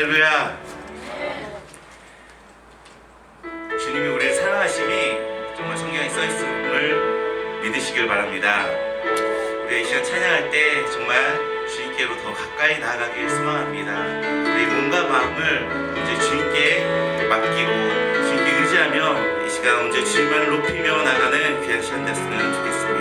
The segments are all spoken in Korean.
할렐루야. 주님이 우리를 사랑하심이 정말 성경에 써있음을 믿으시길 바랍니다. 우리 이 시간 찬양할 때 정말 주님께로 더 가까이 나아가길 소망합니다. 우리 몸과 마음을 이제 주님께 맡기고 주님께 의지하며 이 시간 언제 주님만을 높이며 나가는 귀한 시간 됐으면 좋겠습니다.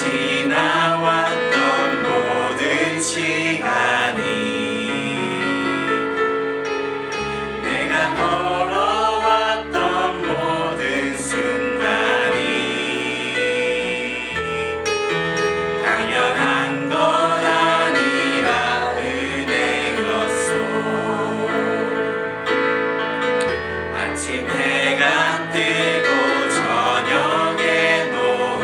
지나왔던 모든 시간이 내가 걸어왔던 모든 순간이 당연한 것 아니라 은혜였소. 아침 해가 뜨고 저녁에 노을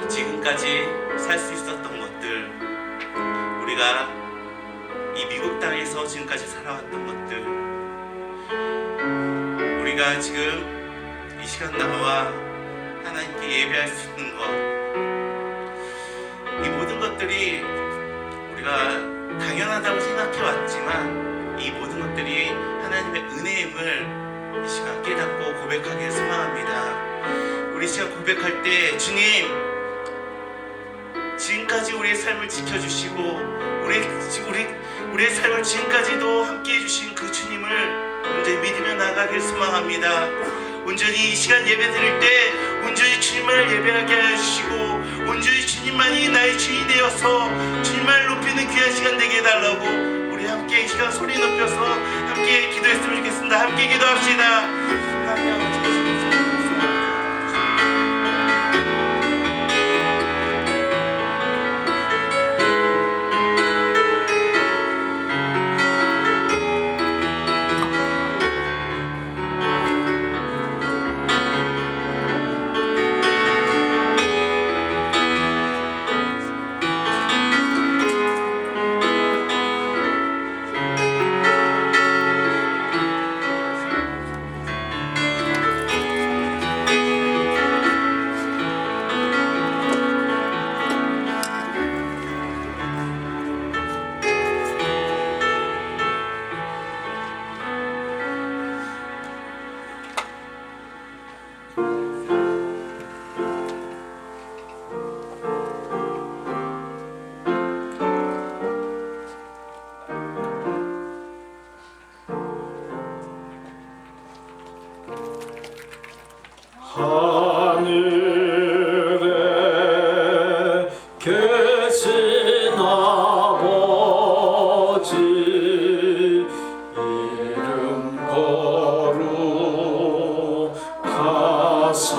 지금까지 살 수 있었던 것들, 우리가 이 미국 땅에서 지금까지 살아왔던 것들, 우리가 지금 이 시간 나와 하나님께 예배할 수 있는 것, 이 모든 것들이 우리가 당연하다고 생각해 왔지만 이 모든 것들이 하나님의 은혜임을 이 시간 깨닫고 고백하길 소망합니다. 우리 시간 고백할 때, 주님, 지금까지 우리의 삶을 지켜주시고 우리의 삶을 지금까지도 함께 해주신 그 주님을 온전히 믿으며 나가길 소망합니다. 온전히 이 시간 예배 드릴 때 온전히 주님만을 예배하게 하여 주시고, 온전히 주님만이 나의 주인이 되어서 주님만을 높이는 귀한 시간 되게 해달라고, 우리 함께 이 시간 소리 높여서 함께 기도했으면 좋겠습니다. 함께 기도합시다. 하나님 아버지, 하늘에 계신 아버지, 이름 거룩하사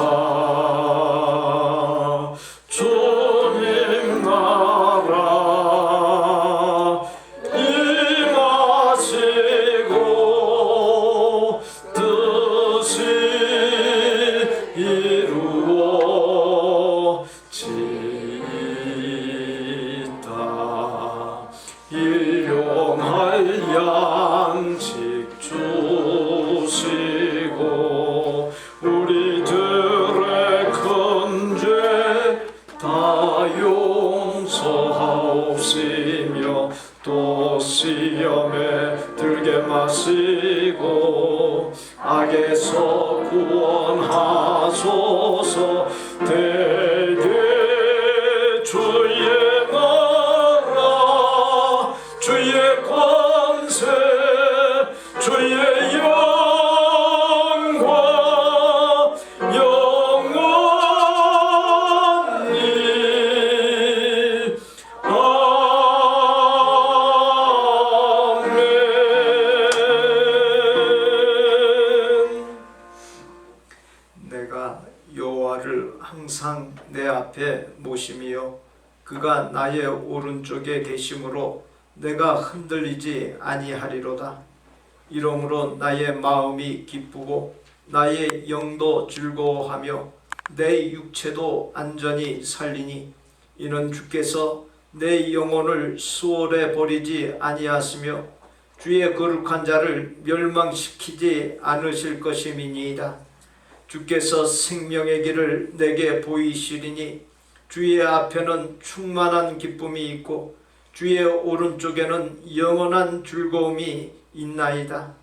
주님 나라 임하시고 뜻이 이루어지이다. 일용할 양식 주시고 우리들의 큰 죄 다 용서하옵시며 또 시험에 들게 마시고 악에서 구원하소서. 대개 주의 나라 주의 권세 주의 영광 영원히 아멘. 내가 여호와를 항상 내 앞에 모심이요 그가 나의 오른쪽에 계심으로 내가 흔들리지 아니하리로다. 이러므로 나의 마음이 기쁘고 나의 영도 즐거워하며 내 육체도 안전히 살리니, 이는 주께서 내 영혼을 수월에 버리지 아니하시며 주의 거룩한 자를 멸망시키지 않으실 것임이니이다. 주께서 생명의 길을 내게 보이시리니 주의 앞에는 충만한 기쁨이 있고 주의 오른쪽에는 영원한 즐거움이 있나이다.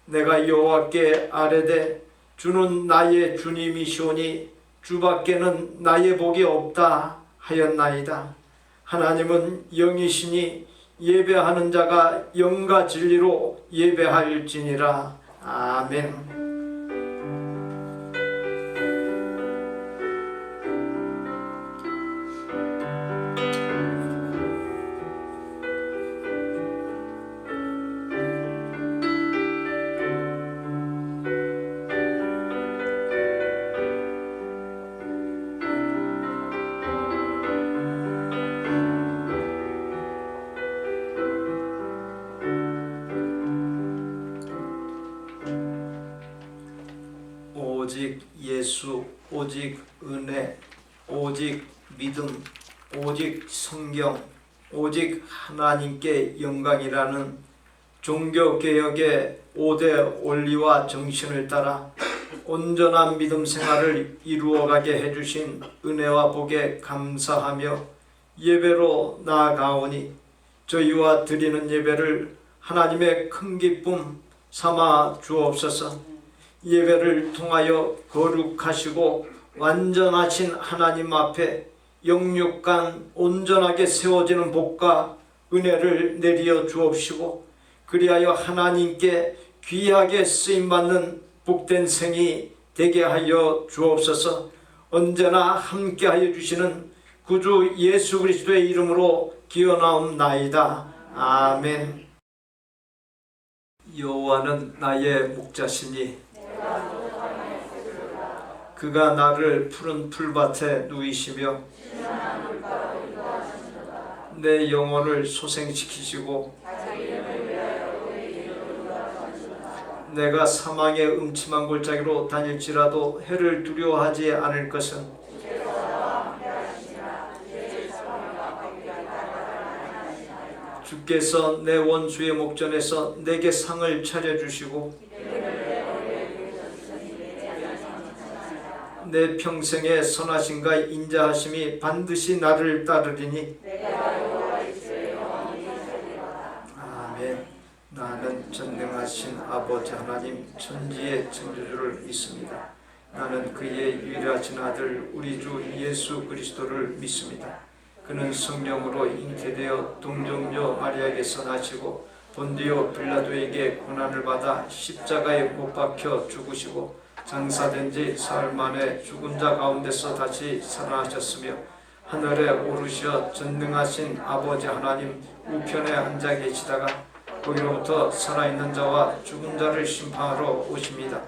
내가 여호와께 아뢰되 주는 나의 주님이시오니 주밖에는 나의 복이 없다 하였나이다. 하나님은 영이시니 예배하는 자가 영과 진리로 예배할지니라. 아멘. 믿음, 오직 성경, 오직 하나님께 영광이라는 종교개혁의 5대 원리와 정신을 따라 온전한 믿음 생활을 이루어가게 해주신 은혜와 복에 감사하며 예배로 나아가오니 저희와 드리는 예배를 하나님의 큰 기쁨 삼아 주옵소서. 예배를 통하여 거룩하시고 완전하신 하나님 앞에 영육간 온전하게 세워지는 복과 은혜를 내리어 주옵시고 그리하여 하나님께 귀하게 쓰임받는 복된 생이 되게 하여 주옵소서. 언제나 함께하여 주시는 구주 예수 그리스도의 이름으로 기원하옵나이다. 아멘. 여호와는 나의 목자시니 그가 나를 푸른 풀밭에 누이시며 내 영혼을 소생시키시고 내가 사망의 음침한 골짜기로 다닐지라도 해를 두려워하지 않을 것은 주께서 내 원수의 목전에서 내게 상을 차려주시고 내 평생의 선하심과 인자하심이 반드시 나를 따르리니 아멘. 나는 전능하신 아버지 하나님 천지의 창조주를 믿습니다. 나는 그의 유일하신 아들 우리 주 예수 그리스도를 믿습니다. 그는 성령으로 잉태되어 동정녀 마리아에게서 나시고 본디오 빌라도에게 고난을 받아 십자가에 못 박혀 죽으시고 장사된 지 사흘 만에 죽은 자 가운데서 다시 살아나셨으며 하늘에 오르셔 전능하신 아버지 하나님 우편에 앉아 계시다가 거기로부터 살아있는 자와 죽은 자를 심판하러 오십니다.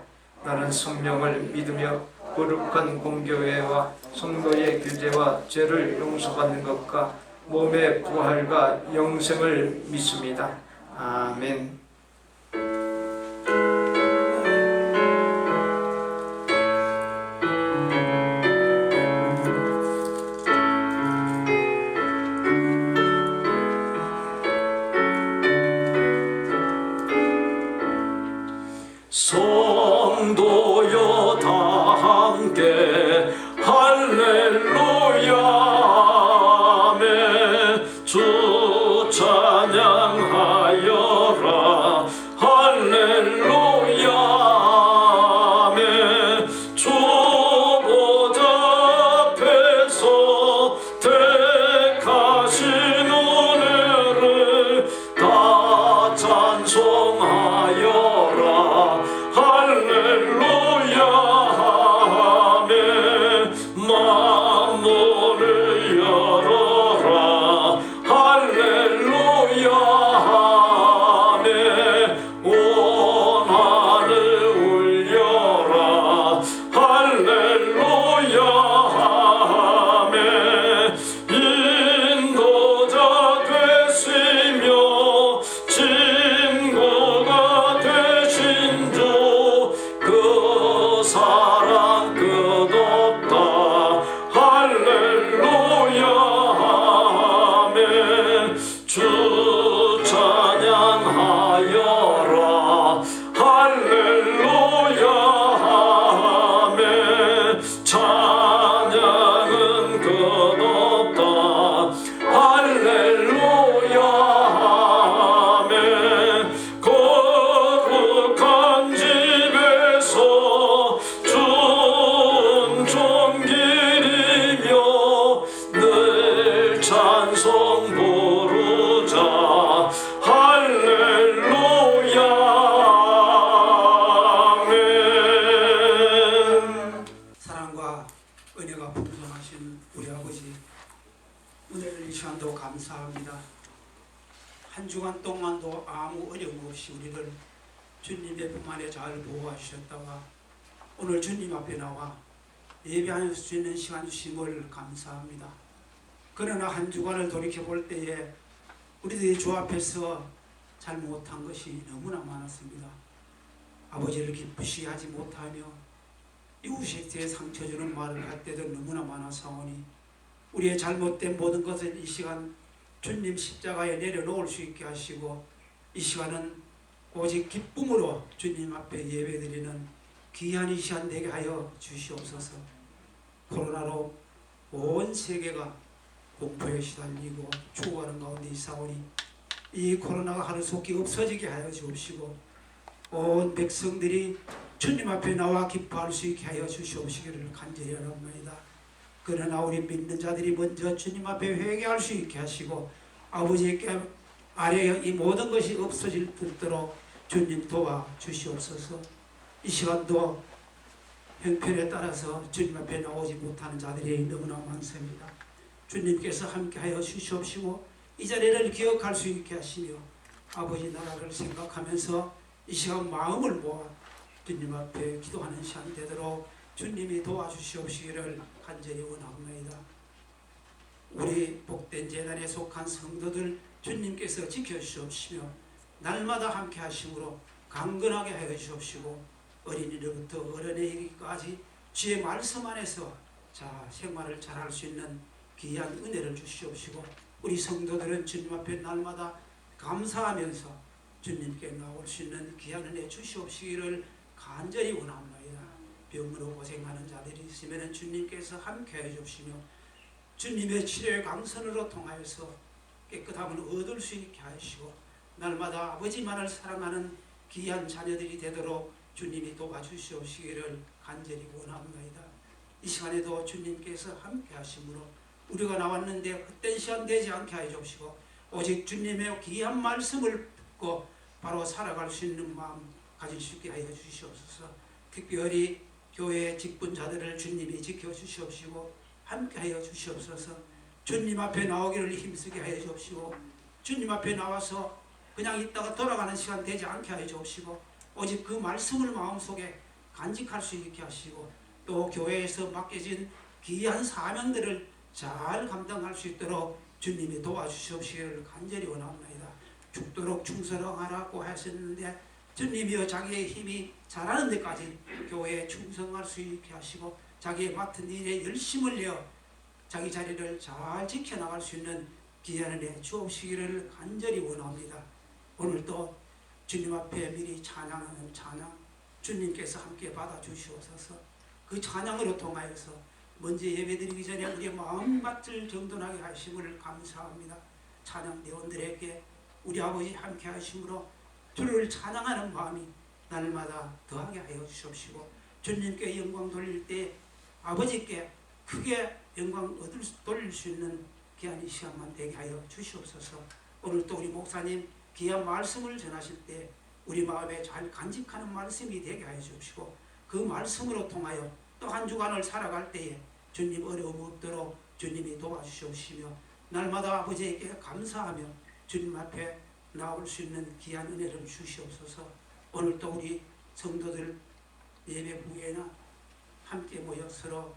나는 성령을 믿으며 거룩한 공교회와 성도의 길제와 죄를 용서받는 것과 몸의 부활과 영생을 믿습니다. 아멘. 성도여 다 함께 할렐루야 아멘. 주 찬양하여라 할렐루야 아멘. 주 보좌 앞에서 택하신 은혜를 다 찬송하여라 할렐루야 아멘. 만물을 열어라 할렐루야 아멘. 온 하늘 울려라 할렐루야 아멘. 인도자 되시며 친구가 되신 주 그 사랑 끝없다 할렐루야 아멘. 주 찬양하여라 할렐루야 아멘. 찬양은 끝없다 할렐루야 아멘. 거룩한 집에서 준종길이며 늘 찬송 부르자 할렐루야 아멘. 사랑과 은혜가 풍성하신 우리 아버지, 오늘 이 시간도 감사합니다. 한 주간 동안도 아무 어려움 없이 우리를 주님의 품 안에 잘 보호하셨다가 오늘 주님 앞에 나와 예배할 수 있는 시간 주심을 감사합니다. 그러나 한 주간을 돌이켜볼 때에 우리들이 주 앞에서 잘못한 것이 너무나 많았습니다. 아버지를 기쁘시게 하지 못하며 이웃에게 상처 주는 말을 할 때도 너무나 많아사오니 우리의 잘못된 모든 것을 이 시간 주님 십자가에 내려놓을 수 있게 하시고 이 시간은 오직 기쁨으로 주님 앞에 예배드리는 귀한 이 시간 되게 하여 주시옵소서. 코로나로 온 세계가 공포에 시달리고 죽어가는 가운데 있사오니 이 코로나가 하루속히 없어지게 하여 주옵시고 온 백성들이 주님 앞에 나와 기뻐할 수 있게 하여 주시옵시기를 간절히 원합니다. 그러나 우리 믿는 자들이 먼저 주님 앞에 회개할 수 있게 하시고 아버지께 아래에 이 모든 것이 없어질 수 있도록 주님 도와 주시옵소서. 이 시간도 형편에 따라서 주님 앞에 나오지 못하는 자들이 너무나 많습니다. 주님께서 함께하여 주시옵시고 이 자리를 기억할 수 있게 하시며 아버지 나라를 생각하면서 이 시간 마음을 모아 주님 앞에 기도하는 시간 되도록 주님이 도와주시옵시기를 간절히 원합니다. 우리 복된 재단에 속한 성도들 주님께서 지켜주시옵시며 날마다 함께 하심으로 강건하게 하여 주옵시고 어린이로부터 어른에 이르기까지 주의 말씀 안에서 생활을 잘할 수 있는 귀한 은혜를 주시옵시고 우리 성도들은 주님 앞에 날마다 감사하면서 주님께 나올 수 있는 귀한 은혜 주시옵시기를 간절히 원합니다. 병으로 고생하는 자들이 있으면 주님께서 함께해 주시며 주님의 치료의 강선으로 통하여서 깨끗함을 얻을 수 있게 하시고 날마다 아버지만을 사랑하는 귀한 자녀들이 되도록 주님이 도와주시옵시기를 간절히 원합니다. 이 시간에도 주님께서 함께 하심으로 우리가 나왔는데 헛된 시간 되지 않게 하여 주옵시고 오직 주님의 귀한 말씀을 듣고 바로 살아갈 수 있는 마음 가질 수 있게 하여 주시옵소서. 특별히 교회 직분자들을 주님이 지켜주시옵시고 함께하여 주시옵소서. 주님 앞에 나오기를 힘쓰게 하여 주옵시고 주님 앞에 나와서 그냥 있다가 돌아가는 시간 되지 않게 하여 주옵시고 오직 그 말씀을 마음속에 간직할 수 있게 하시고 또 교회에서 맡겨진 귀한 사명들을 잘 감당할 수 있도록 주님이 도와주시옵시기를 간절히 원합니다. 죽도록 충성하라고 하셨는데 주님이여 자기의 힘이 잘하는 데까지 교회에 충성할 수 있게 하시고 자기의 맡은 일에 열심을 내어 자기 자리를 잘 지켜나갈 수 있는 귀한 은혜 주옵시기를 간절히 원합니다. 오늘도 주님 앞에 미리 찬양하는 찬양 주님께서 함께 받아주시옵소서. 그 찬양으로 통하여서 먼저 예배드리기 전에 우리의 마음밭을 정돈하게 하심을 감사합니다. 찬양 대원들에게 우리 아버지 함께 하심으로 주를 찬양하는 마음이 날마다 더하게 하여 주시옵시고 주님께 영광 돌릴 때 아버지께 크게 영광 돌릴 수 있는 귀한 이 시간만 되게 하여 주시옵소서. 오늘 또 우리 목사님 귀한 말씀을 전하실 때 우리 마음에 잘 간직하는 말씀이 되게 하여 주시고 그 말씀으로 통하여 또 한 주간을 살아갈 때에 주님 어려움 없도록 주님이 도와주시옵시며 날마다 아버지에게 감사하며 주님 앞에 나올 수 있는 귀한 은혜를 주시옵소서. 오늘 또 우리 성도들 예배 후에나 함께 모여 서로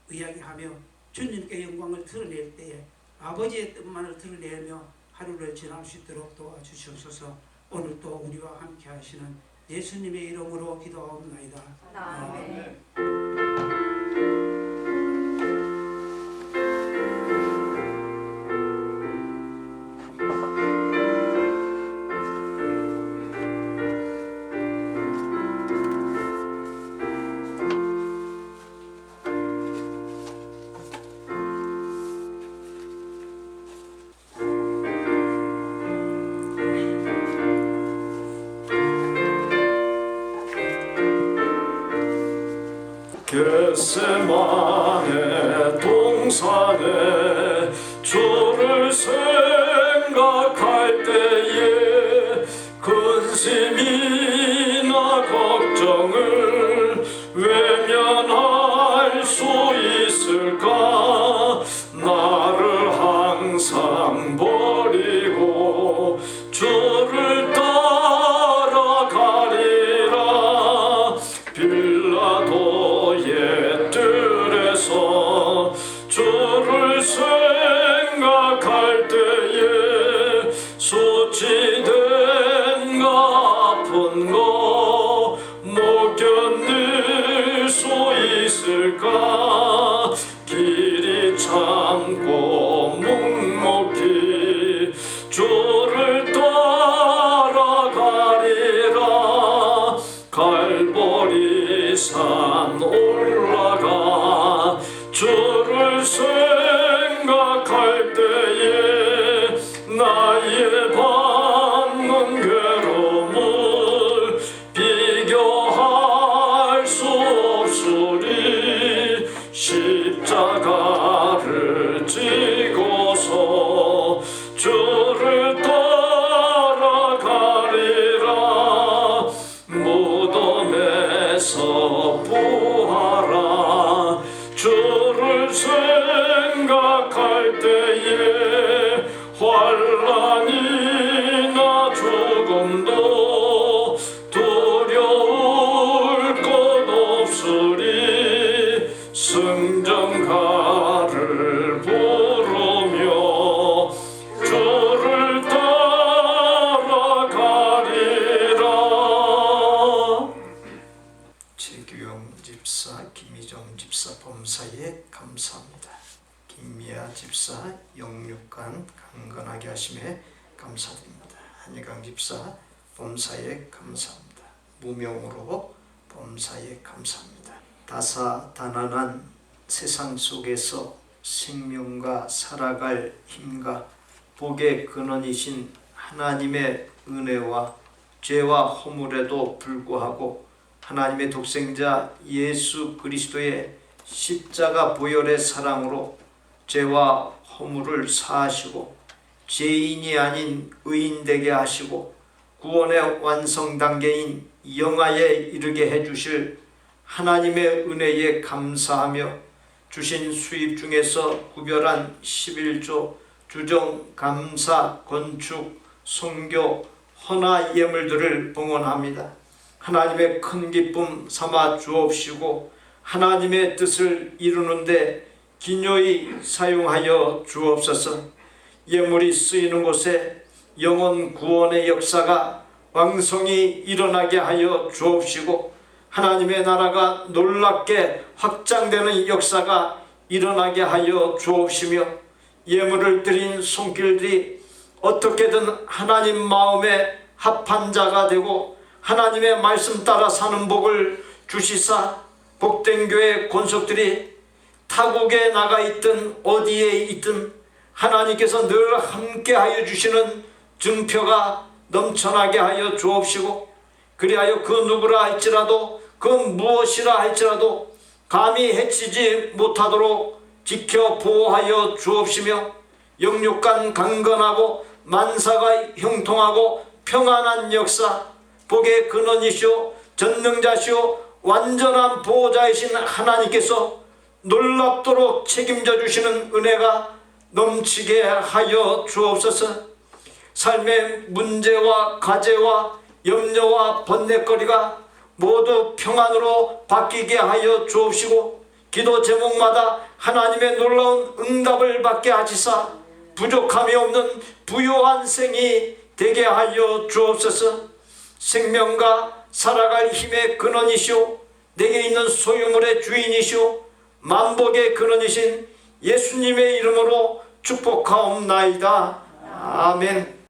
이야기하며 주님께 영광을 드러낼 때에 아버지의 뜻만을 드러내며 하루를 지날 수 있도록 도와주시옵소서. 오늘 또 우리와 함께 하시는 예수님의 이름으로 기도하옵나이다. 아멘. 겟세마네 동산에 주를 생각할 때에 근심이나 걱정을 외면할 수 있을까. 나를 항상 버리고 주를 따라가리라. 빌라도의 뜰에서 주를 생각할 때에 수치된 아픈 거 못 견딜 수 있을까. 길이 삼고 묵묵히 주를 따라가리라. 갈보리산 올라가 주를 생각할 때에 나의 받는 괴로움을 비교할 수 없으리. 십자가를 지고서 주를 따라가리라. 무덤에서 부활한 주를 생각할 때에 환난이나 죽음도 두려울 것 없으리. 승전가를 부르며 주를 따라가리라. 최규영 집사, 김희정 집사 범사에 감사합니다. 김미아 집사 영육간 강건하게 하심에 감사드립니다. 한희강 집사 범사에 감사합니다. 무명으로 범사에 감사합니다. 다사다난한 세상 속에서 생명과 살아갈 힘과 복의 근원이신 하나님의 은혜와 죄와 허물에도 불구하고 하나님의 독생자 예수 그리스도의 십자가 보혈의 사랑으로 죄와 허물을 사하시고 죄인이 아닌 의인 되게 하시고 구원의 완성 단계인 영화에 이르게 해주실 하나님의 은혜에 감사하며 주신 수입 중에서 구별한 11조 주정, 감사, 건축, 선교, 헌화 예물들을 봉헌합니다. 하나님의 큰 기쁨 삼아 주옵시고 하나님의 뜻을 이루는데 기녀히 사용하여 주옵소서. 예물이 쓰이는 곳에 영혼 구원의 역사가 왕성히 일어나게 하여 주옵시고 하나님의 나라가 놀랍게 확장되는 역사가 일어나게 하여 주옵시며 예물을 드린 손길들이 어떻게든 하나님 마음에 합한 자가 되고 하나님의 말씀 따라 사는 복을 주시사 복된 교회 권속들이 타국에 나가 있든 어디에 있든 하나님께서 늘 함께하여 주시는 증표가 넘쳐나게 하여 주옵시고 그리하여 그 누구라 할지라도 그 무엇이라 할지라도 감히 해치지 못하도록 지켜 보호하여 주옵시며 영육간 강건하고 만사가 형통하고 평안한 역사 복의 근원이시오 전능자시오 완전한 보호자이신 하나님께서 놀랍도록 책임져 주시는 은혜가 넘치게 하여 주옵소서. 삶의 문제와 과제와 염려와 번뇌거리가 모두 평안으로 바뀌게 하여 주옵시고 기도 제목마다 하나님의 놀라운 응답을 받게 하시사 부족함이 없는 부요한 생이 되게 하여 주옵소서. 생명과 살아갈 힘의 근원이시오 내게 있는 소유물의 주인이시오 만복의 근원이신 예수님의 이름으로 축복하옵나이다. 아멘.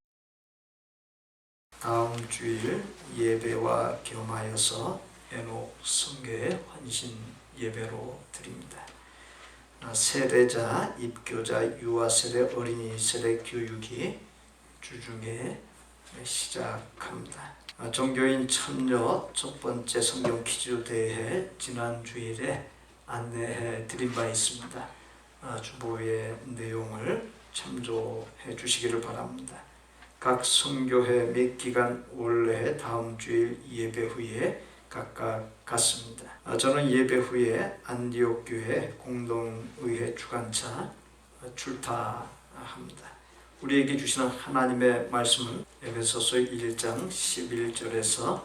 다음 주일 예배와 겸하여서 에녹 성교의 환신 예배로 드립니다. 세대자, 입교자, 유아세대, 어린이 세대 교육이 주중에 시작합니다. 종교인 참여 첫 번째 성경 퀴즈 대회 지난 주일에 안내해 드린 바 있습니다. 주보의 내용을 참조해 주시기를 바랍니다. 각 성교회 몇 기간 원래 다음 주일 예배 후에 각각 갔습니다. 저는 예배 후에 안디옥 교회 공동의회 주관차 출타합니다. 우리에게 주시는 하나님의 말씀은 에베소서 1장 11절에서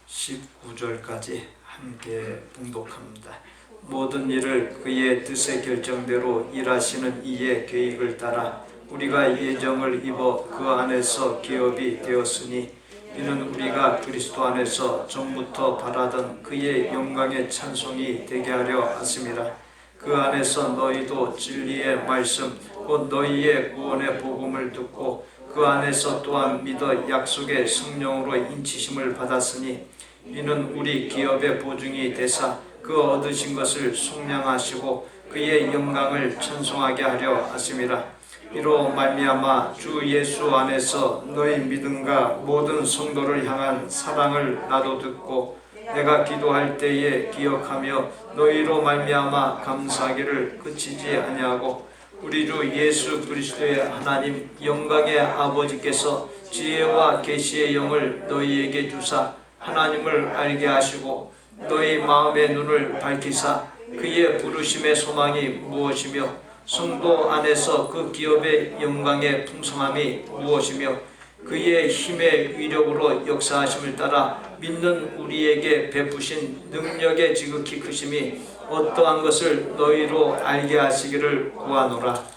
19절까지 함께 봉독합니다. 모든 일을 그의 뜻의 결정대로 일하시는 이의 계획을 따라 우리가 예정을 입어 그 안에서 기업이 되었으니 이는 우리가 그리스도 안에서 전부터 바라던 그의 영광의 찬송이 되게 하려 하심이라. 그 안에서 너희도 진리의 말씀 곧 너희의 구원의 복음을 듣고 그 안에서 또한 믿어 약속의 성령으로 인치심을 받았으니 이는 우리 기업의 보증이 되사 그 얻으신 것을 속량하시고 그의 영광을 찬송하게 하려 하심이라. 이로 말미암아 주 예수 안에서 너희 믿음과 모든 성도를 향한 사랑을 나도 듣고 내가 기도할 때에 기억하며 너희로 말미암아 감사하기를 그치지 아니하고 우리 주 예수 그리스도의 하나님 영광의 아버지께서 지혜와 계시의 영을 너희에게 주사 하나님을 알게 하시고 너희 마음의 눈을 밝히사 그의 부르심의 소망이 무엇이며 성도 안에서 그 기업의 영광의 풍성함이 무엇이며 그의 힘의 위력으로 역사하심을 따라 믿는 우리에게 베푸신 능력의 지극히 크심이 어떠한 것을 너희로 알게 하시기를 구하노라.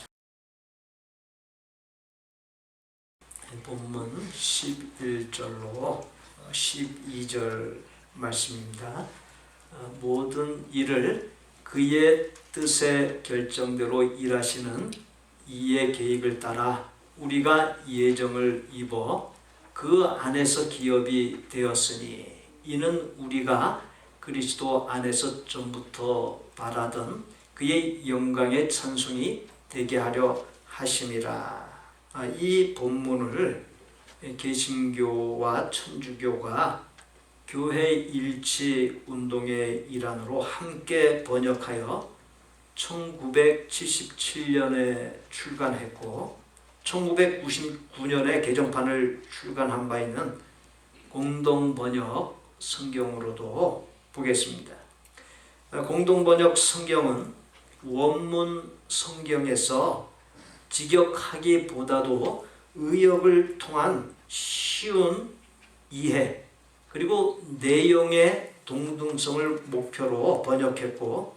본문 11절로 12절 말씀입니다. 모든 일을 그의 뜻의 결정대로 일하시는 이의 계획을 따라 우리가 예정을 입어 그 안에서 기업이 되었으니 이는 우리가 그리스도 안에서 전부터 바라던 그의 영광의 찬송이 되게 하려 하심이라. 이 본문을 개신교와 천주교가 교회 일치 운동의 일환으로 함께 번역하여 1977년에 출간했고 1999년에 개정판을 출간한 바 있는 공동번역 성경으로도 보겠습니다. 공동번역 성경은 원문 성경에서 직역하기보다도 의역을 통한 쉬운 이해 그리고 내용의 동등성을 목표로 번역했고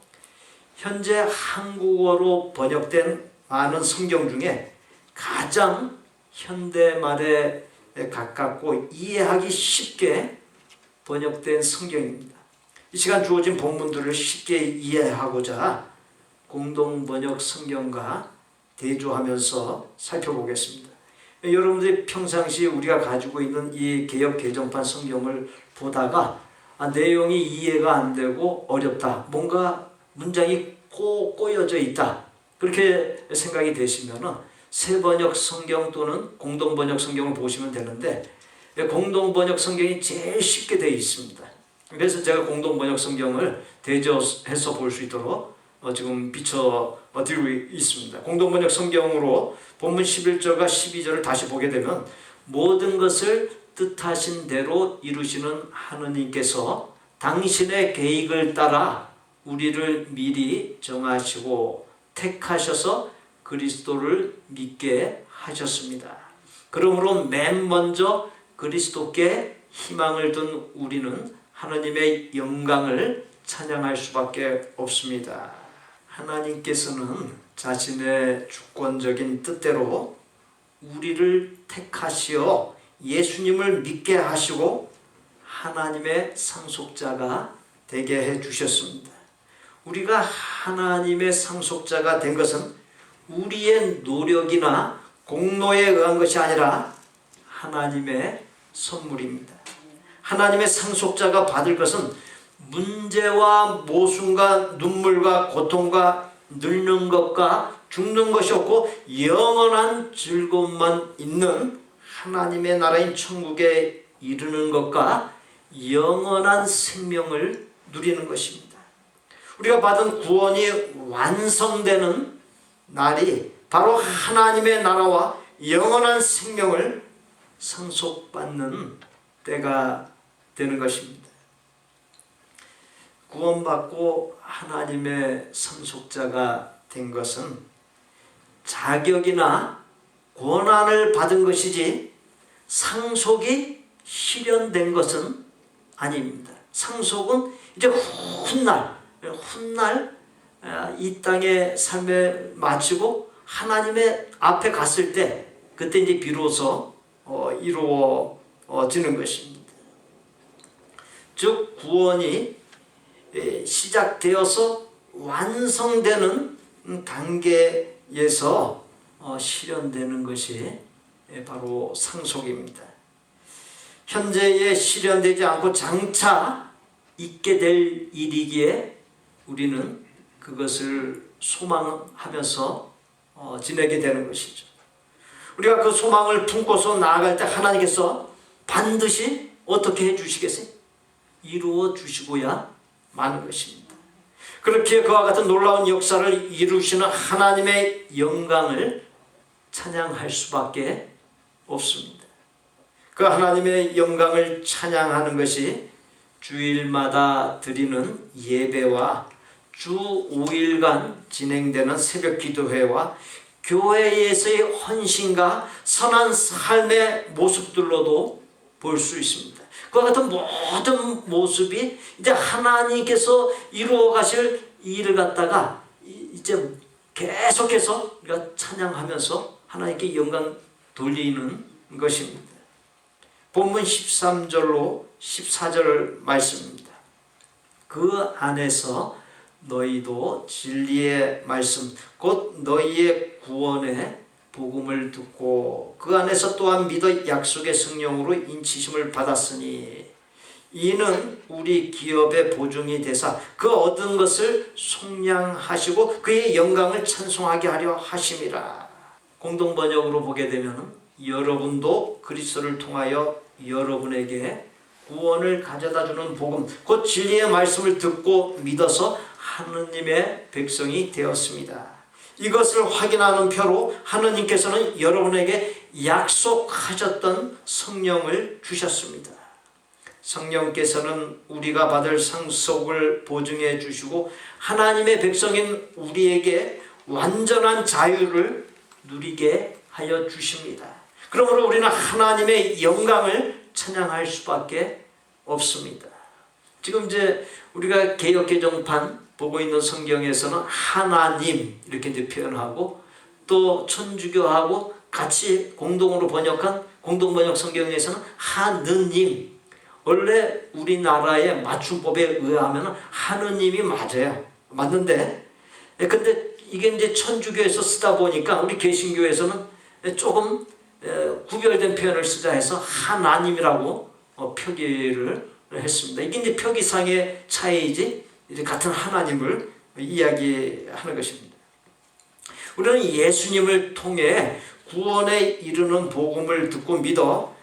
현재 한국어로 번역된 많은 성경 중에 가장 현대말에 가깝고 이해하기 쉽게 번역된 성경입니다. 이 시간 주어진 본문들을 쉽게 이해하고자 공동번역 성경과 대조하면서 살펴보겠습니다. 여러분들이 평상시 우리가 가지고 있는 이 개역 개정판 성경을 보다가 내용이 이해가 안 되고 어렵다, 뭔가 문장이 꼬여져 있다, 그렇게 생각이 되시면은 새번역 성경 또는 공동번역 성경을 보시면 되는데 공동번역 성경이 제일 쉽게 되어 있습니다. 그래서 제가 공동번역 성경을 대조해서 볼 수 있도록 지금 비춰드리고 있습니다. 공동번역 성경으로 본문 11절과 12절을 다시 보게 되면 모든 것을 뜻하신 대로 이루시는 하느님께서 당신의 계획을 따라 우리를 미리 정하시고 택하셔서 그리스도를 믿게 하셨습니다. 그러므로 맨 먼저 그리스도께 희망을 둔 우리는 하나님의 영광을 찬양할 수밖에 없습니다. 하나님께서는 자신의 주권적인 뜻대로 우리를 택하시어 예수님을 믿게 하시고 하나님의 상속자가 되게 해 주셨습니다. 우리가 하나님의 상속자가 된 것은 우리의 노력이나 공로에 의한 것이 아니라 하나님의 선물입니다. 하나님의 상속자가 받을 것은 문제와 모순과 눈물과 고통과 늙는 것과 죽는 것이 없고 영원한 즐거움만 있는 하나님의 나라인 천국에 이르는 것과 영원한 생명을 누리는 것입니다. 우리가 받은 구원이 완성되는 날이 바로 하나님의 나라와 영원한 생명을 상속받는 때가 되는 것입니다. 구원받고 하나님의 상속자가 된 것은 자격이나 권한을 받은 것이지 상속이 실현된 것은 아닙니다. 상속은 이제 훗날 이 땅의 삶을 마치고 하나님의 앞에 갔을 때 그때 이제 비로소 이루어지는 것입니다. 즉 구원이 시작되어서 완성되는 단계에서 실현되는 것이 바로 상속입니다. 현재에 실현되지 않고 장차 있게 될 일이기에 우리는 그것을 소망하면서 지내게 되는 것이죠. 우리가 그 소망을 품고서 나아갈 때 하나님께서 반드시 어떻게 해주시겠어요? 이루어 주시고야 마는 것입니다. 그렇게 그와 같은 놀라운 역사를 이루시는 하나님의 영광을 찬양할 수밖에 없습니다. 그 하나님의 영광을 찬양하는 것이 주일마다 드리는 예배와 주 5일간 진행되는 새벽 기도회와 교회에서의 헌신과 선한 삶의 모습들로도 볼 수 있습니다. 그와 같은 모든 모습이 이제 하나님께서 이루어 가실 일을 갖다가 이제 계속해서 우리가 찬양하면서 하나님께 영광 돌리는 것입니다. 본문 13절로 14절 말씀입니다. 그 안에서 너희도 진리의 말씀 곧 너희의 구원의 복음을 듣고 그 안에서 또한 믿어 약속의 성령으로 인치심을 받았으니 이는 우리 기업의 보증이 되사 그 얻은 것을 속량하시고 그의 영광을 찬송하게 하려 하심이라. 공동번역으로 보게 되면 여러분도 그리스도를 통하여 여러분에게 구원을 가져다 주는 복음 곧 진리의 말씀을 듣고 믿어서 하느님의 백성이 되었습니다. 이것을 확인하는 표로 하느님께서는 여러분에게 약속하셨던 성령을 주셨습니다. 성령께서는 우리가 받을 상속을 보증해 주시고 하나님의 백성인 우리에게 완전한 자유를 누리게 하여 주십니다. 그러므로 우리는 하나님의 영광을 찬양할 수밖에 없습니다. 지금 이제 우리가 개역개정판 보고 있는 성경에서는 하나님 이렇게 이제 표현하고 또 천주교하고 같이 공동으로 번역한 공동번역 성경에서는 하느님. 원래 우리나라의 맞춤법에 의하면 하느님이 맞아요. 맞는데 근데 이게 이제 천주교에서 쓰다 보니까 우리 개신교에서는 조금 구별된 표현을 쓰자 해서 하나님이라고 표기를 했습니다. 이게 이제 표기상의 차이지 이제 같은 하나님을 이야기하는 것입니다. 우리는 예수님을 통해 구원에 이르는 복음을 듣고 믿어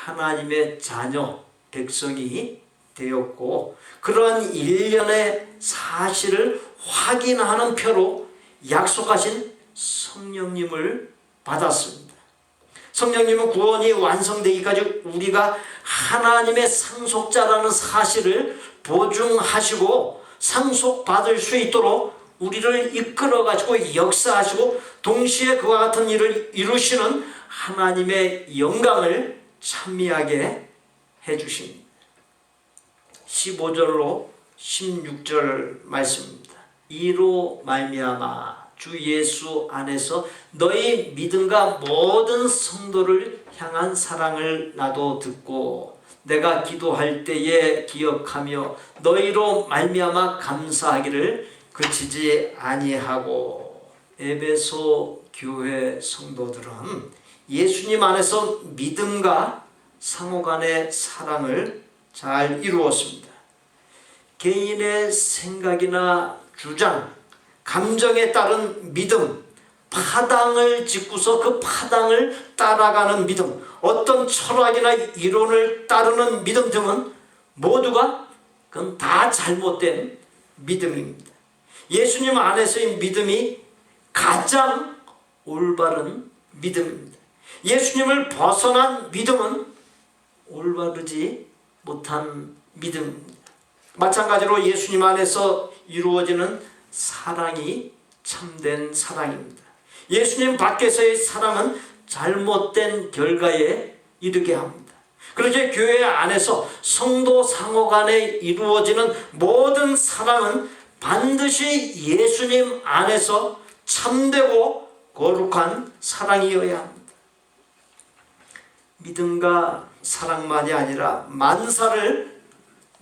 하나님의 자녀 백성이 되었고 그러한 일련의 사실을 확인하는 표로 약속하신 성령님을 받았습니다. 성령님은 구원이 완성되기까지 우리가 하나님의 상속자라는 사실을 보증하시고 상속받을 수 있도록 우리를 이끌어가지고 역사하시고 동시에 그와 같은 일을 이루시는 하나님의 영광을 찬미하게 해주십니다. 15절로 16절 말씀입니다. 이로 말미암아 주 예수 안에서 너희 믿음과 모든 성도를 향한 사랑을 나도 듣고 내가 기도할 때에 기억하며 너희로 말미암아 감사하기를 그치지 아니하고. 에베소 교회 성도들은 예수님 안에서 믿음과 상호간의 사랑을 잘 이루었습니다. 개인의 생각이나 주장, 감정에 따른 믿음, 파당을 짓고서 그 파당을 따라가는 믿음, 어떤 철학이나 이론을 따르는 믿음 등은 모두가 그건 다 잘못된 믿음입니다. 예수님 안에서의 믿음이 가장 올바른 믿음입니다. 예수님을 벗어난 믿음은 올바르지 못한 믿음입니다. 마찬가지로 예수님 안에서 이루어지는 사랑이 참된 사랑입니다. 예수님 밖에서의 사랑은 잘못된 결과에 이르게 합니다. 그렇게 교회 안에서 성도 상호 간에 이루어지는 모든 사랑은 반드시 예수님 안에서 참되고 거룩한 사랑이어야 합니다. 믿음과 사랑만이 아니라 만사를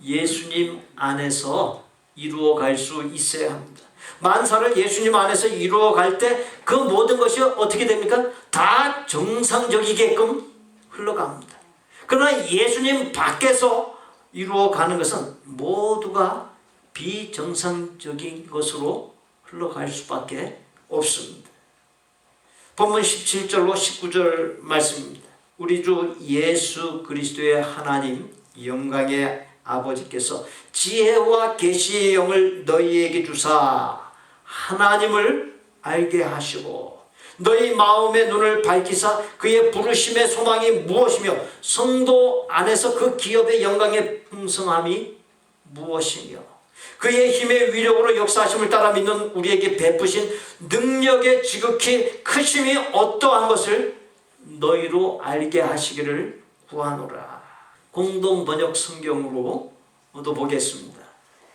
예수님 안에서 이루어 갈 수 있어야 합니다. 만사를 예수님 안에서 이루어갈 때 그 모든 것이 어떻게 됩니까? 다 정상적이게끔 흘러갑니다. 그러나 예수님 밖에서 이루어가는 것은 모두가 비정상적인 것으로 흘러갈 수밖에 없습니다. 본문 17절로 19절 말씀입니다. 우리 주 예수 그리스도의 하나님 영광의 아버지께서 지혜와 계시의 영을 너희에게 주사 하나님을 알게 하시고 너희 마음의 눈을 밝히사 그의 부르심의 소망이 무엇이며 성도 안에서 그 기업의 영광의 풍성함이 무엇이며 그의 힘의 위력으로 역사하심을 따라 믿는 우리에게 베푸신 능력의 지극히 크심이 어떠한 것을 너희로 알게 하시기를 구하노라. 공동 번역 성경으로도 보겠습니다.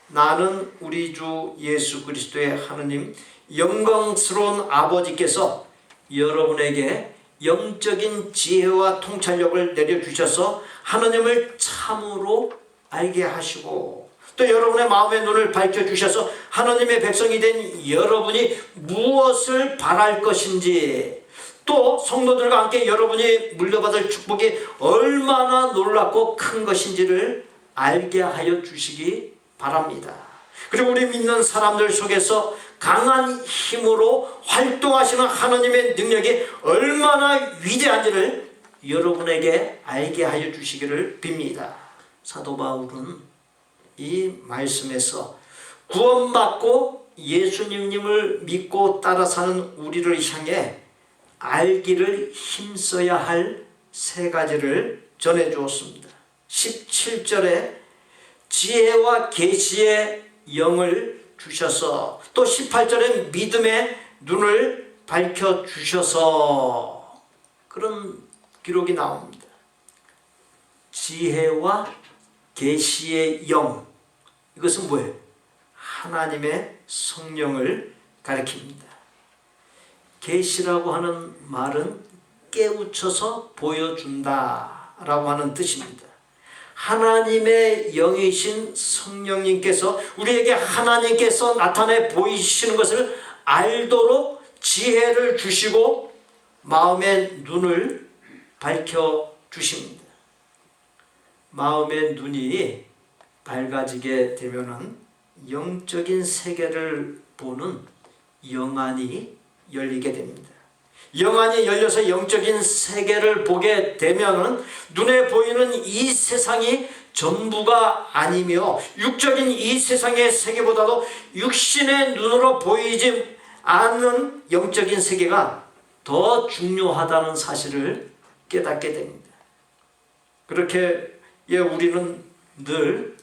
나는 우리 주 예수 그리스도의 하느님 영광스러운 아버지께서 여러분에게 영적인 지혜와 통찰력을 내려주셔서 하느님을 참으로 알게 하시고 또 여러분의 마음의 눈을 밝혀주셔서 하느님의 백성이 된 여러분이 무엇을 바랄 것인지 또 성도들과 함께 여러분이 물려받을 축복이 얼마나 놀랍고 큰 것인지를 알게 하여 주시기 바랍니다. 그리고 우리 믿는 사람들 속에서 강한 힘으로 활동하시는 하나님의 능력이 얼마나 위대한지를 여러분에게 알게 하여 주시기를 빕니다. 사도 바울은 이 말씀에서 구원받고 예수님을 믿고 따라 사는 우리를 향해 알기를 힘써야 할 세 가지를 전해 주었습니다. 17절에 지혜와 계시의 영을 주셔서 또 18절에 믿음의 눈을 밝혀주셔서 그런 기록이 나옵니다. 지혜와 계시의 영, 이것은 뭐예요? 하나님의 성령을 가리킵니다. 계시라고 하는 말은 깨우쳐서 보여준다 라고 하는 뜻입니다. 하나님의 영이신 성령님께서 우리에게 하나님께서 나타내 보이시는 것을 알도록 지혜를 주시고 마음의 눈을 밝혀주십니다. 마음의 눈이 밝아지게 되면은 영적인 세계를 보는 영안이 열리게 됩니다. 영안이 열려서 영적인 세계를 보게 되면은 눈에 보이는 이 세상이 전부가 아니며 육적인 이 세상의 세계보다도 육신의 눈으로 보이지 않는 영적인 세계가 더 중요하다는 사실을 깨닫게 됩니다. 그렇게 우리는 늘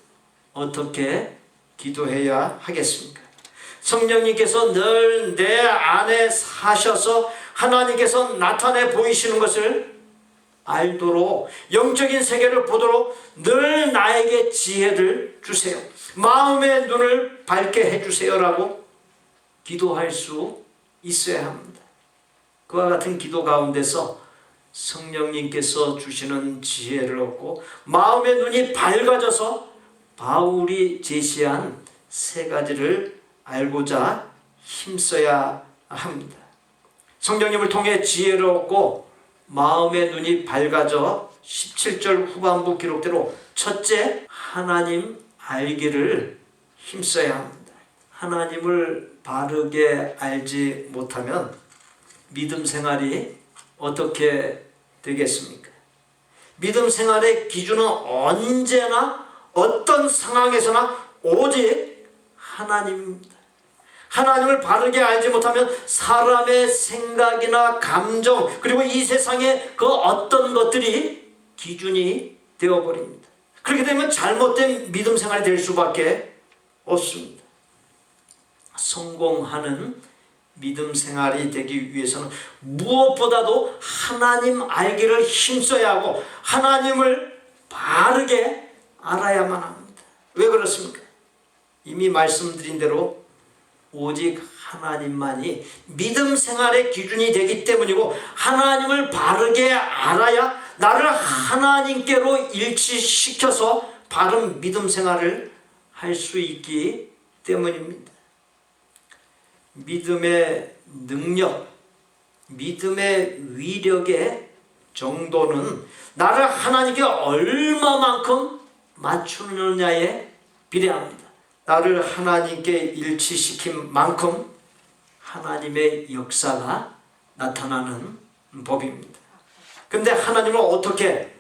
어떻게 기도해야 하겠습니까? 성령님께서 늘 내 안에 사셔서 하나님께서 나타내 보이시는 것을 알도록 영적인 세계를 보도록 늘 나에게 지혜를 주세요. 마음의 눈을 밝게 해주세요라고 기도할 수 있어야 합니다. 그와 같은 기도 가운데서 성령님께서 주시는 지혜를 얻고 마음의 눈이 밝아져서 바울이 제시한 세 가지를 알고자 힘써야 합니다. 성령님을 통해 지혜를 얻고 마음의 눈이 밝아져 17절 후반부 기록대로 첫째, 하나님 알기를 힘써야 합니다. 하나님을 바르게 알지 못하면 믿음 생활이 어떻게 되겠습니까? 믿음 생활의 기준은 언제나 어떤 상황에서나 오직 하나님입니다. 하나님을 바르게 알지 못하면 사람의 생각이나 감정 그리고 이 세상의 그 어떤 것들이 기준이 되어버립니다. 그렇게 되면 잘못된 믿음 생활이 될 수밖에 없습니다. 성공하는 믿음 생활이 되기 위해서는 무엇보다도 하나님 알기를 힘써야 하고 하나님을 바르게 알아야만 합니다. 왜 그렇습니까? 이미 말씀드린 대로 오직 하나님만이 믿음 생활의 기준이 되기 때문이고 하나님을 바르게 알아야 나를 하나님께로 일치시켜서 바른 믿음 생활을 할 수 있기 때문입니다. 믿음의 능력, 믿음의 위력의 정도는 나를 하나님께 얼마만큼 맞추느냐에 비례합니다. 나를 하나님께 일치시킨 만큼 하나님의 역사가 나타나는 법입니다. 그런데 하나님을 어떻게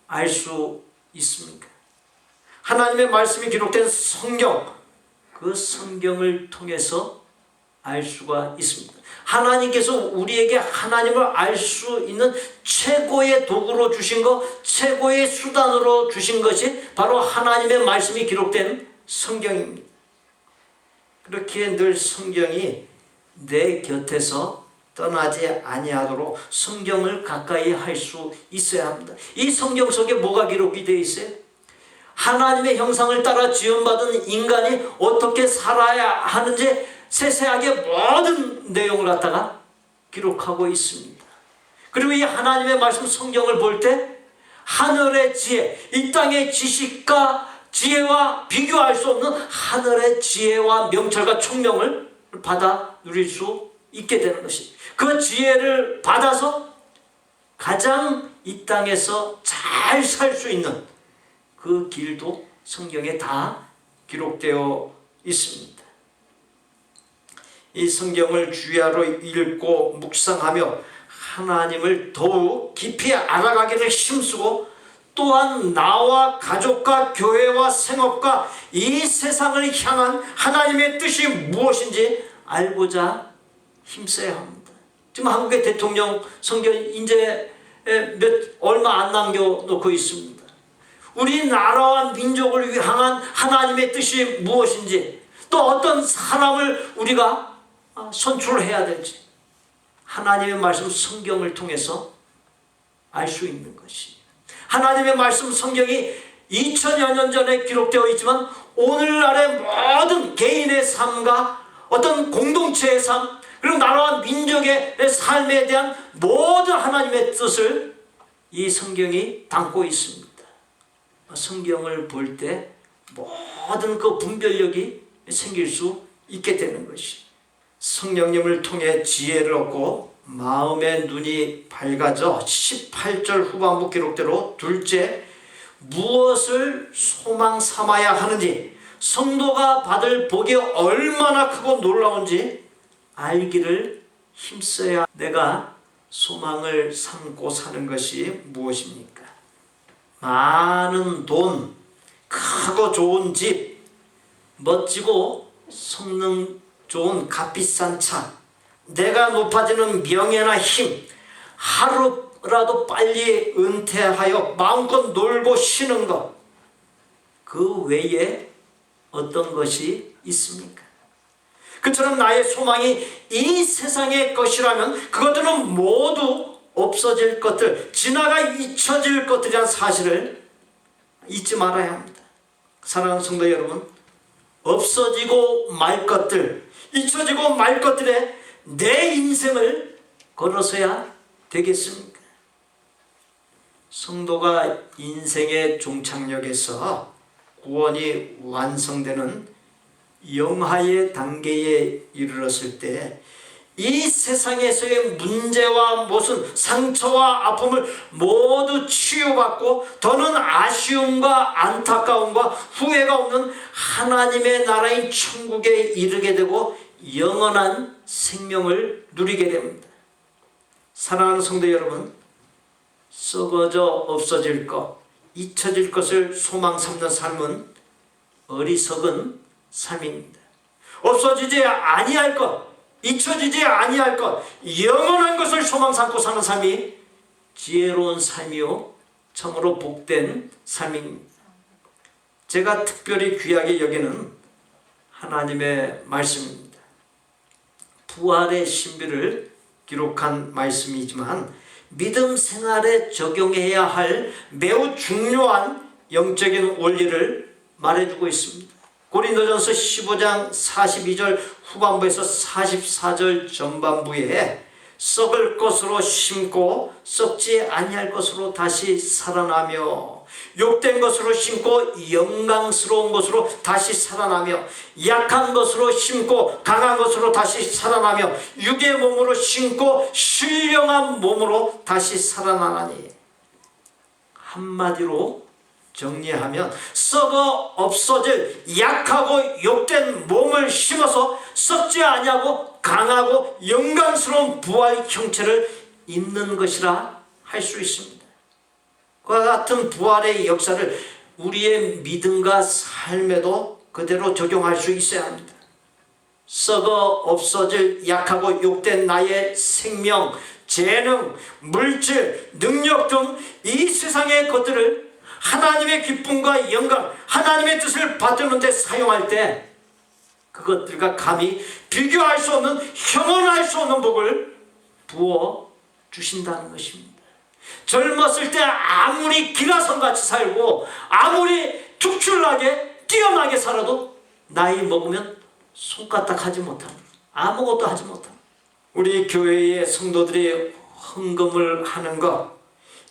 알 수 있습니까? 하나님의 말씀이 기록된 성경, 그 성경을 통해서 알 수가 있습니다. 하나님께서 우리에게 하나님을 알 수 있는 최고의 도구로 주신 것, 최고의 수단으로 주신 것이 바로 하나님의 말씀이 기록된 성경입니다. 그렇기에 늘 성경이 내 곁에서 떠나지 아니하도록 성경을 가까이 할 수 있어야 합니다. 이 성경 속에 뭐가 기록이 되어 있어요? 하나님의 형상을 따라 지음받은 인간이 어떻게 살아야 하는지 세세하게 모든 내용을 갖다가 기록하고 있습니다. 그리고 이 하나님의 말씀 성경을 볼 때 하늘의 지혜, 이 땅의 지식과 지혜와 비교할 수 없는 하늘의 지혜와 명철과 총명을 받아 누릴 수 있게 되는 것입니다. 그 지혜를 받아서 가장 이 땅에서 잘 살 수 있는 그 길도 성경에 다 기록되어 있습니다. 이 성경을 주야로 읽고 묵상하며 하나님을 더욱 깊이 알아가기를 힘쓰고 또한 나와 가족과 교회와 생업과 이 세상을 향한 하나님의 뜻이 무엇인지 알고자 힘써야 합니다. 지금 한국의 대통령 선거 이제 얼마 안 남겨놓고 있습니다. 우리나라와 민족을 향한 하나님의 뜻이 무엇인지, 또 어떤 사람을 우리가 선출해야 될지 하나님의 말씀 성경을 통해서 알 수 있는 것이, 하나님의 말씀 성경이 2000여 년 전에 기록되어 있지만 오늘날의 모든 개인의 삶과 어떤 공동체의 삶, 그리고 나라와 민족의 삶에 대한 모든 하나님의 뜻을 이 성경이 담고 있습니다. 성경을 볼 때 모든 그 분별력이 생길 수 있게 되는 것이, 성령님을 통해 지혜를 얻고 마음의 눈이 밝아져 18절 후반부 기록대로 둘째, 무엇을 소망 삼아야 하는지, 성도가 받을 복이 얼마나 크고 놀라운지 알기를 힘써야. 내가 소망을 삼고 사는 것이 무엇입니까? 많은 돈, 크고 좋은 집, 멋지고 성능 좋은 값비싼 차, 내가 높아지는 명예나 힘, 하루라도 빨리 은퇴하여 마음껏 놀고 쉬는 것, 그 외에 어떤 것이 있습니까? 그처럼 나의 소망이 이 세상의 것이라면 그것들은 모두 없어질 것들, 지나가 잊혀질 것들이라는 사실을 잊지 말아야 합니다. 사랑하는 성도 여러분, 없어지고 말 것들, 잊혀지고 말 것들에 내 인생을 걸어서야 되겠습니까? 성도가 인생의 종착역에서 구원이 완성되는 영하의 단계에 이르렀을 때 이 세상에서의 문제와 모순, 상처와 아픔을 모두 치유받고 더는 아쉬움과 안타까움과 후회가 없는 하나님의 나라인 천국에 이르게 되고 영원한 생명을 누리게 됩니다. 사랑하는 성도 여러분, 썩어져 없어질 것, 잊혀질 것을 소망 삼는 삶은 어리석은 삶입니다. 없어지지 아니할 것, 잊혀지지 아니할 것, 영원한 것을 소망 삼고 사는 삶이 지혜로운 삶이요 참으로 복된 삶입니다. 제가 특별히 귀하게 여기는 하나님의 말씀입니다. 부활의 신비를 기록한 말씀이지만 믿음 생활에 적용해야 할 매우 중요한 영적인 원리를 말해주고 있습니다. 고린도전서 15장 42절 후반부에서 44절 전반부에 썩을 것으로 심고 썩지 아니할 것으로 다시 살아나며 욕된 것으로 심고 영광스러운 것으로 다시 살아나며 약한 것으로 심고 강한 것으로 다시 살아나며 육의 몸으로 심고 신령한 몸으로 다시 살아나나니 한마디로 정리하면 썩어 없어질 약하고 욕된 몸을 심어서 썩지 아니하고 강하고 영광스러운 부활 형체를 입는 것이라 할 수 있습니다. 그와 같은 부활의 역사를 우리의 믿음과 삶에도 그대로 적용할 수 있어야 합니다. 썩어 없어질 약하고 욕된 나의 생명, 재능, 물질, 능력 등 이 세상의 것들을 하나님의 기쁨과 영광, 하나님의 뜻을 받드는 데 사용할 때 그것들과 감히 비교할 수 없는, 형언할 수 없는 복을 부어 주신다는 것입니다. 젊었을 때 아무리 기라성같이 살고 아무리 특출나게 뛰어나게 살아도 나이 먹으면 손가락 하지 못합니다. 아무것도 하지 못합니다. 우리 교회의 성도들이 헌금을 하는 것,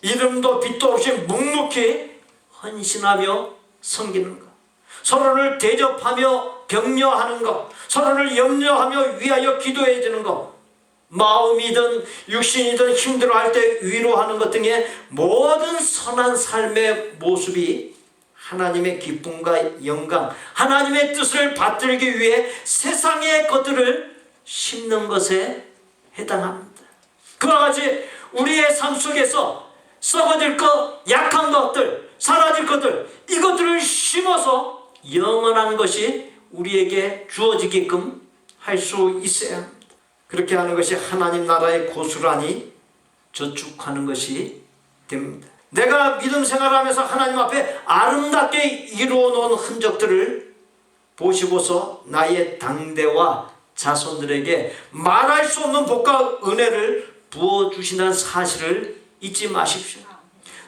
이름도 빛도 없이 묵묵히 헌신하며 섬기는 것, 서로를 대접하며 격려하는 것, 서로를 염려하며 위하여 기도해 주는 것, 마음이든 육신이든 힘들어할 때 위로하는 것 등의 모든 선한 삶의 모습이 하나님의 기쁨과 영광, 하나님의 뜻을 받들기 위해 세상의 것들을 심는 것에 해당합니다. 그와 같이 우리의 삶 속에서 썩어질 것, 약한 것들, 사라질 것들, 이것들을 심어서 영원한 것이 우리에게 주어지게끔 할 수 있어야 합니다. 그렇게 하는 것이 하나님 나라의 고스란히 저축하는 것이 됩니다. 내가 믿음 생활하면서 하나님 앞에 아름답게 이루어 놓은 흔적들을 보시고서 나의 당대와 자손들에게 말할 수 없는 복과 은혜를 부어주신다는 사실을 잊지 마십시오.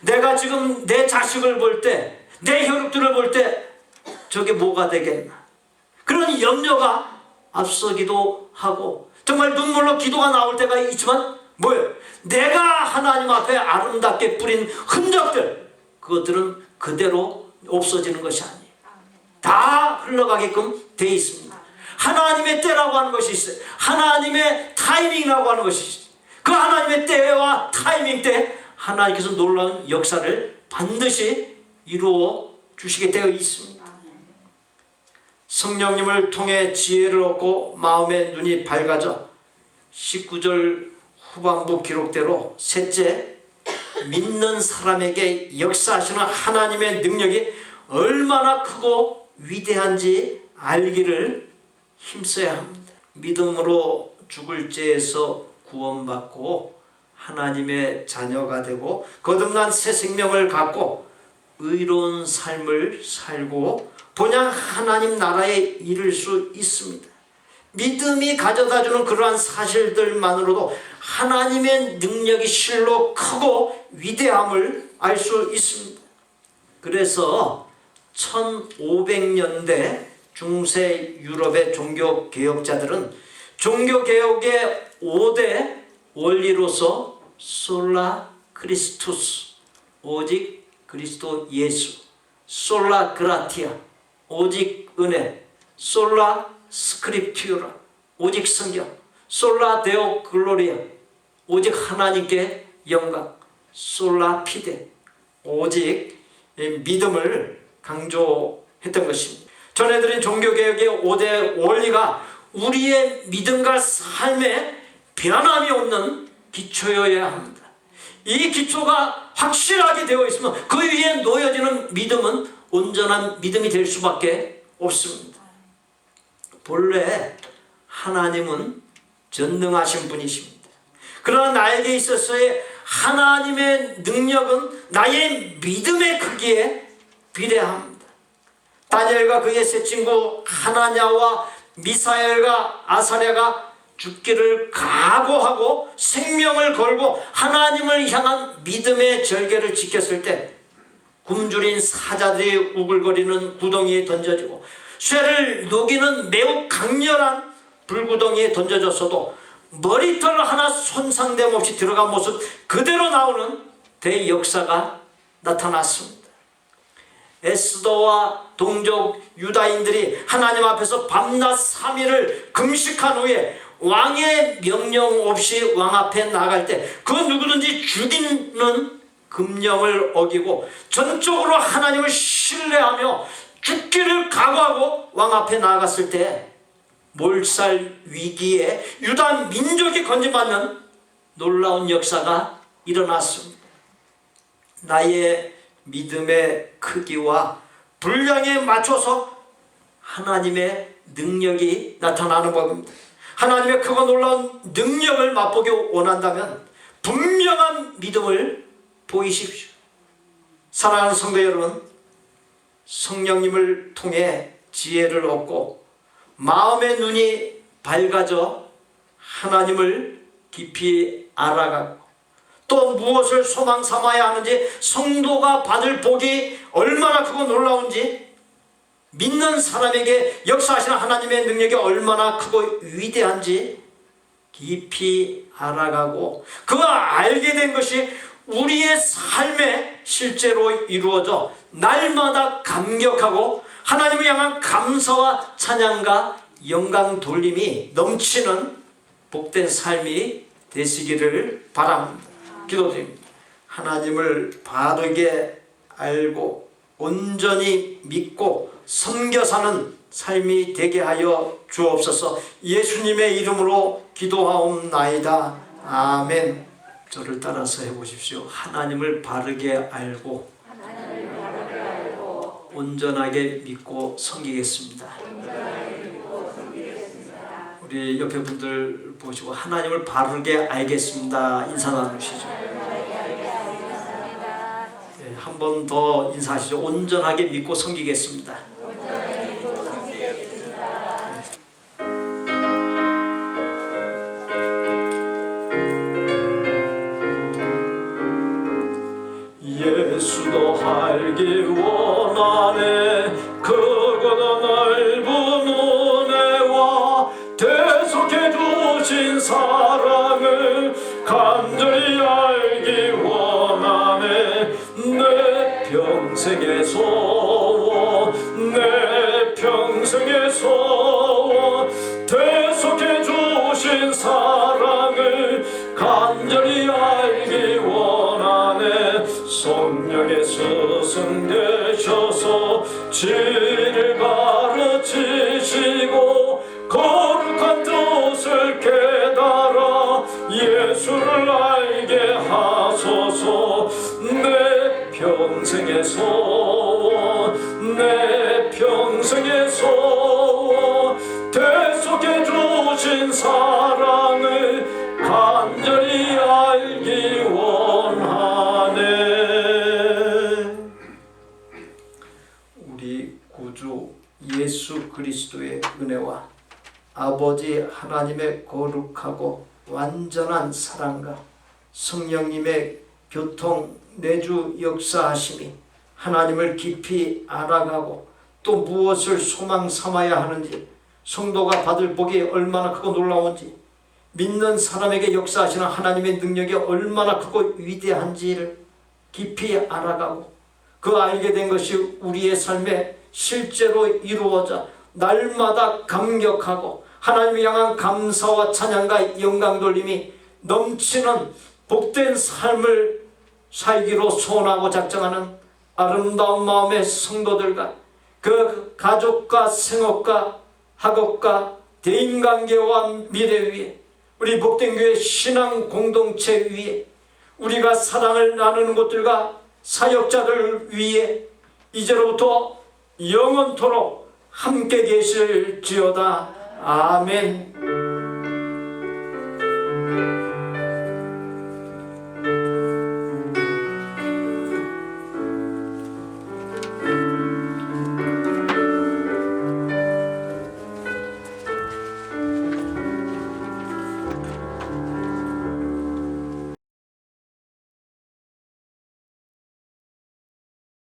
내가 지금 내 자식을 볼 때, 내 혈육들을 볼 때 저게 뭐가 되겠나, 그런 염려가 앞서기도 하고 정말 눈물로 기도가 나올 때가 있지만 뭐예요? 내가 하나님 앞에 아름답게 뿌린 흔적들, 그것들은 그대로 없어지는 것이 아니에요. 다 흘러가게끔 돼 있습니다. 하나님의 때라고 하는 것이 있어요. 하나님의 타이밍이라고 하는 것이 있어요. 그 하나님의 때와 타이밍 때 하나님께서 놀라운 역사를 반드시 이루어 주시게 되어 있습니다. 성령님을 통해 지혜를 얻고 마음의 눈이 밝아져 19절 후반부 기록대로 셋째, 믿는 사람에게 역사하시는 하나님의 능력이 얼마나 크고 위대한지 알기를 힘써야 합니다. 믿음으로 죽을 죄에서 구원받고 하나님의 자녀가 되고 거듭난 새 생명을 갖고 의로운 삶을 살고 본향 하나님 나라에 이를 수 있습니다. 믿음이 가져다주는 그러한 사실들만으로도 하나님의 능력이 실로 크고 위대함을 알 수 있습니다. 그래서 1500년대 중세 유럽의 종교개혁자들은 종교개혁의 5대 원리로서 솔라 크리스투스, 오직 그리스도 예수, 솔라 그라티아, 오직 은혜, 솔라 스크립튜라, 오직 성경, 솔라 데오 글로리아, 오직 하나님께 영광, 솔라 피데, 오직 믿음을 강조했던 것입니다. 전해드린 종교개혁의 5대 원리가 우리의 믿음과 삶에 변함이 없는 기초여야 합니다. 이 기초가 확실하게 되어 있으면 그 위에 놓여지는 믿음은 온전한 믿음이 될 수밖에 없습니다. 본래 하나님은 전능하신 분이십니다. 그러나 나에게 있어서의 하나님의 능력은 나의 믿음의 크기에 비례합니다. 다니엘과 그의 세 친구 하나냐와 미사엘과 아사랴가 죽기를 각오하고 생명을 걸고 하나님을 향한 믿음의 절개를 지켰을 때 굶주린 사자들이 우글거리는 구덩이에 던져지고 쇠를 녹이는 매우 강렬한 불구덩이에 던져졌어도 머리털 하나 손상됨 없이 들어간 모습 그대로 나오는 대역사가 나타났습니다. 에스더와 동족 유다인들이 하나님 앞에서 밤낮 3일을 금식한 후에 왕의 명령 없이 왕 앞에 나갈 때 그 누구든지 죽이는 금령을 어기고 전적으로 하나님을 신뢰하며 죽기를 각오하고 왕 앞에 나아갔을 때 몰살 위기에 유다 민족이 건진받는 놀라운 역사가 일어났습니다. 나의 믿음의 크기와 분량에 맞춰서 하나님의 능력이 나타나는 법입니다. 하나님의 크고 놀라운 능력을 맛보기 원한다면 분명한 믿음을 보이십시오. 사랑하는 성도 여러분, 성령님을 통해 지혜를 얻고 마음의 눈이 밝아져 하나님을 깊이 알아가고 또 무엇을 소망 삼아야 하는지, 성도가 받을 복이 얼마나 크고 놀라운지, 믿는 사람에게 역사하시는 하나님의 능력이 얼마나 크고 위대한지 깊이 알아가고 그 알게 된 것이 우리의 삶에 실제로 이루어져 날마다 감격하고 하나님을 향한 감사와 찬양과 영광 돌림이 넘치는 복된 삶이 되시기를 바랍니다. 기도드립니다. 하나님을 바르게 알고 온전히 믿고 섬겨 사는 삶이 되게 하여 주옵소서. 예수님의 이름으로 기도하옵나이다. 아멘. 저를 따라서 해보십시오. 하나님을 바르게 알고 온전하게 믿고 섬기겠습니다. 우리 옆에 분들 보시고 하나님을 바르게 알겠습니다. 인사 나누시죠. 네, 한 번 더 인사하시죠. 온전하게 믿고 섬기겠습니다. 예수도 알기 원하네. 크고 넓은 은혜와 대속해 주신 사랑을 간절히 알기 원하네. 내 평생의 소원, 내 평생의 소원, 대속해 주신 사랑을 간절히 알기 원하네. 성령의 스승 되셔서 진리를 가르치시고 거룩한 뜻을 깨달아 예수를 알게 하소서. 내 평생의 소원, 내 평생의 소원, 대속해 주신 사랑을 간절히 알기 원하네. 우리 구주 예수 그리스도의 은혜와 아버지 하나님의 거룩하고 완전한 사랑과 성령님의 교통 내주 역사하심이 하나님을 깊이 알아가고 또 무엇을 소망 삼아야 하는지, 성도가 받을 복이 얼마나 크고 놀라운지, 믿는 사람에게 역사하시는 하나님의 능력이 얼마나 크고 위대한지를 깊이 알아가고 그 알게 된 것이 우리의 삶에 실제로 이루어져 날마다 감격하고 하나님을 향한 감사와 찬양과 영광 돌림이 넘치는 복된 삶을 살기로 소원하고 작정하는 아름다운 마음의 성도들과 그 가족과 생업과 학업과 대인관계와 미래 위에 우리 복된 교회 신앙 공동체 위에 우리가 사랑을 나누는 곳들과 사역자들 위에 이제로부터 영원토록 함께 계실지어다. 아멘.